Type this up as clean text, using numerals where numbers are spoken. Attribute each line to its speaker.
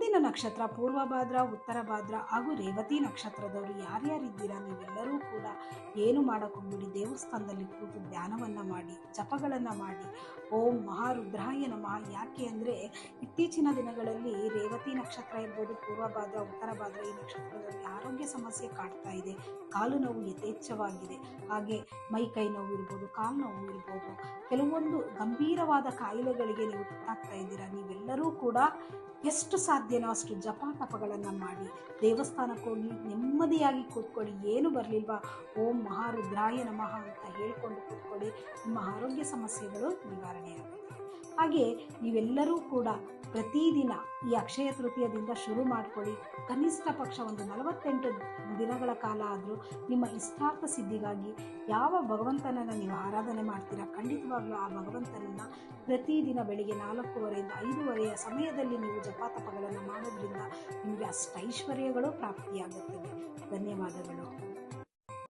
Speaker 1: ಮುಂದಿನ ನಕ್ಷತ್ರ ಪೂರ್ವಭಾದ್ರ, ಉತ್ತರ ಭಾದ್ರ ಹಾಗೂ ರೇವತಿ ನಕ್ಷತ್ರದವರು ಯಾರ್ಯಾರಿದ್ದೀರಾ ನೀವೆಲ್ಲರೂ ಕೂಡ ಏನು ಮಾಡೋಕ್ಕೋಗ್ಬಿಡಿ, ದೇವಸ್ಥಾನದಲ್ಲಿ ಕೂತು ಧ್ಯಾನವನ್ನು ಮಾಡಿ, ಜಪಗಳನ್ನು ಮಾಡಿ. ಓಂ ಮಹಾರುದ್ರಾಯ ನಮಃ. ಯಾಕೆ ಅಂದರೆ ಇತ್ತೀಚಿನ ದಿನಗಳಲ್ಲಿ ರೇವತಿ ನಕ್ಷತ್ರ ಇರ್ಬೋದು, ಪೂರ್ವಭಾದ್ರ, ಉತ್ತರ ಭಾದ್ರ ಈ ನಕ್ಷತ್ರದಲ್ಲಿ ಆರೋಗ್ಯ ಸಮಸ್ಯೆ ಕಾಡ್ತಾ ಇದೆ. ಕಾಲು ನೋವು ಯಥೇಚ್ಛವಾಗಿದೆ, ಹಾಗೆ ಮೈ ಕೈ ನೋವು ಇರ್ಬೋದು, ಕಾಲು ನೋವು ಇರ್ಬೋದು, ಕೆಲವೊಂದು ಗಂಭೀರವಾದ ಕಾಯಿಲೆಗಳಿಗೆ ನೀವು ತುತ್ತಾಗ್ತಾ ಇದ್ದೀರಾ. ನೀವೆಲ್ಲರೂ ಕೂಡ ಎಷ್ಟು ಸಾಧ್ಯನೋ ಅಷ್ಟು ಜಪ ತಪಗಳನ್ನು ಮಾಡಿ ದೇವಸ್ಥಾನಕ್ಕೆ ಹೋಗಿ ನೆಮ್ಮದಿಯಾಗಿ ಕೂತ್ಕೊಳ್ಳಿ. ಏನು ಬರಲಿಲ್ವಾ, ಓಂ ಮಹಾರುದ್ರಾಯ ನಮಃ ಅಂತ ಹೇಳ್ಕೊಂಡು ಕೂತ್ಕೊಳ್ಳಿ, ನಿಮ್ಮ ಆರೋಗ್ಯ ಸಮಸ್ಯೆಗಳು ನಿವಾರಣೆಯಾಗುತ್ತೆ. ಹಾಗೆ ನೀವೆಲ್ಲರೂ ಕೂಡ ಪ್ರತಿದಿನ ಈ ಅಕ್ಷಯ ತೃತೀಯದಿಂದ ಶುರು ಮಾಡ್ಕೊಳ್ಳಿ. ಕನಿಷ್ಠ ಪಕ್ಷ ಒಂದು 48 ದಿನಗಳ ಕಾಲ ಆದರೂ ನಿಮ್ಮ ಇಷ್ಟಾರ್ಥ ಸಿದ್ಧಿಗಾಗಿ ಯಾವ ಭಗವಂತನನ್ನು ನೀವು ಆರಾಧನೆ ಮಾಡ್ತೀರಾ, ಖಂಡಿತವಾಗ್ಲೂ ಆ ಭಗವಂತನನ್ನು ಪ್ರತಿದಿನ ಬೆಳಿಗ್ಗೆ 4:15 5:30 ಸಮಯದಲ್ಲಿ ನೀವು ಜಪಾತಪಗಳನ್ನು ಮಾಡೋದ್ರಿಂದ ನಿಮಗೆ ಅಷ್ಟೈಶ್ವರ್ಯಗಳು ಪ್ರಾಪ್ತಿಯಾಗುತ್ತವೆ. ಧನ್ಯವಾದಗಳು.